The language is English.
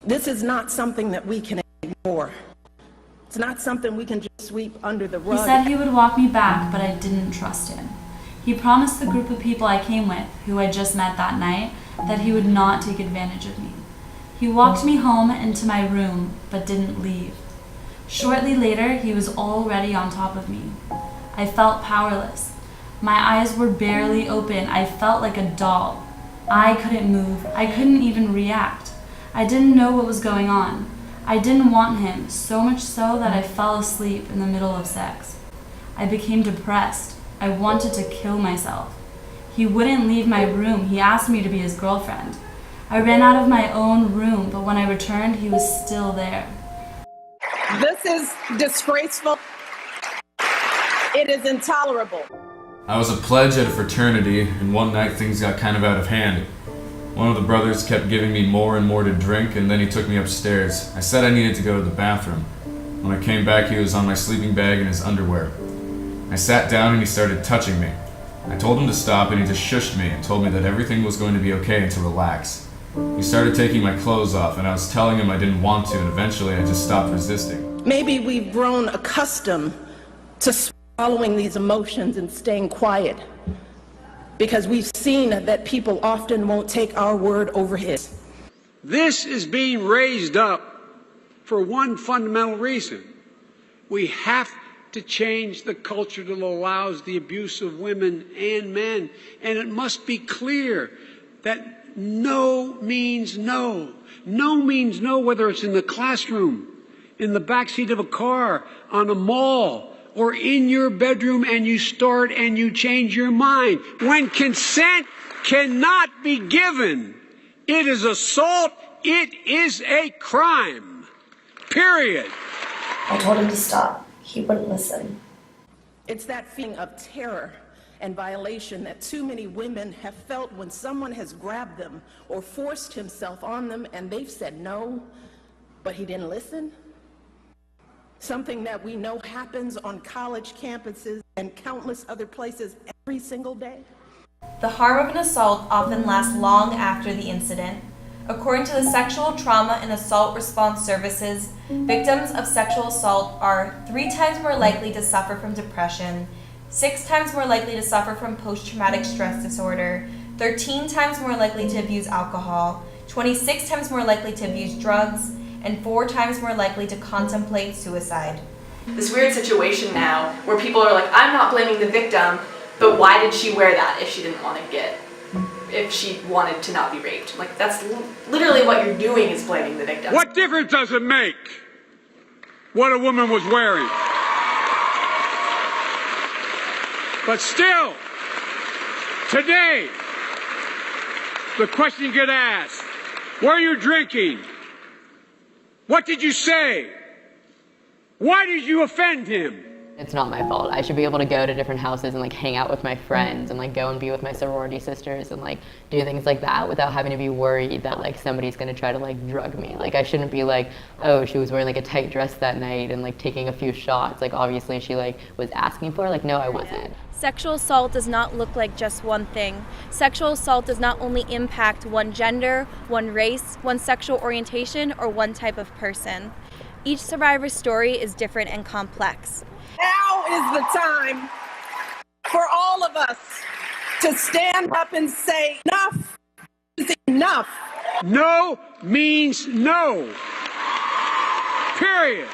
This is not something that we can ignore. It's not something we can just sweep under the rug. He said he would walk me back, but I didn't trust him. He promised the group of people I came with, who I just met that night, that he would not take advantage of me. He walked me home into my room, but didn't leave. Shortly later, he was already on top of me. I felt powerless. My eyes were barely open. I felt like a doll. I couldn't move. I couldn't even react. I didn't know what was going on. I didn't want him, so much so that I fell asleep in the middle of sex. I became depressed. I wanted to kill myself. He wouldn't leave my room. He asked me to be his girlfriend. I ran out of my own room, but when I returned, he was still there. This is disgraceful. It is intolerable. I was a pledge at a fraternity, and one night things got kind of out of hand. One of the brothers kept giving me more and more to drink, and then he took me upstairs. I said I needed to go to the bathroom. When I came back, he was on my sleeping bag in his underwear. I sat down and he started touching me. I told him to stop, and he just shushed me and told me that everything was going to be okay and to relax. He started taking my clothes off, and I was telling him I didn't want to, and eventually I just stopped resisting. Maybe we've grown accustomed to swallowing these emotions and staying quiet, because we've seen that people often won't take our word over his. This is being raised up for one fundamental reason. We have to change the culture that allows the abuse of women and men. And it must be clear that no means no. No means no, whether it's in the classroom, in the backseat of a car, on a mall, or in your bedroom, and you start and you change your mind. When consent cannot be given, it is assault, it is a crime. Period. I told him to stop. He wouldn't listen. It's that feeling of terror and violation that too many women have felt when someone has grabbed them or forced himself on them and they've said no, but he didn't listen. Something that we know happens on college campuses and countless other places every single day. The harm of an assault often lasts long after the incident. According to the Sexual Trauma and Assault Response Services, victims of sexual assault are 3 times more likely to suffer from depression, 6 times more likely to suffer from post-traumatic stress disorder, 13 times more likely to abuse alcohol, 26 times more likely to abuse drugs, and 4 times more likely to contemplate suicide. This weird situation now where people are like, I'm not blaming the victim, but why did she wear that if she didn't want to if she wanted to not be raped? Like, that's literally what you're doing, is blaming the victim. What difference does it make what a woman was wearing? But still, today, the question gets asked, were you drinking? What did you say? Why did you offend him? It's not my fault. I should be able to go to different houses and like hang out with my friends and like go and be with my sorority sisters and like do things like that without having to be worried that like somebody's gonna try to like drug me. Like I shouldn't be like, oh, she was wearing like a tight dress that night and like taking a few shots. Like obviously she like was asking for it. Like no, I wasn't. Sexual assault does not look like just one thing. Sexual assault does not only impact one gender, one race, one sexual orientation, or one type of person. Each survivor's story is different and complex. Now is the time for all of us to stand up and say enough is enough. No means no. Period.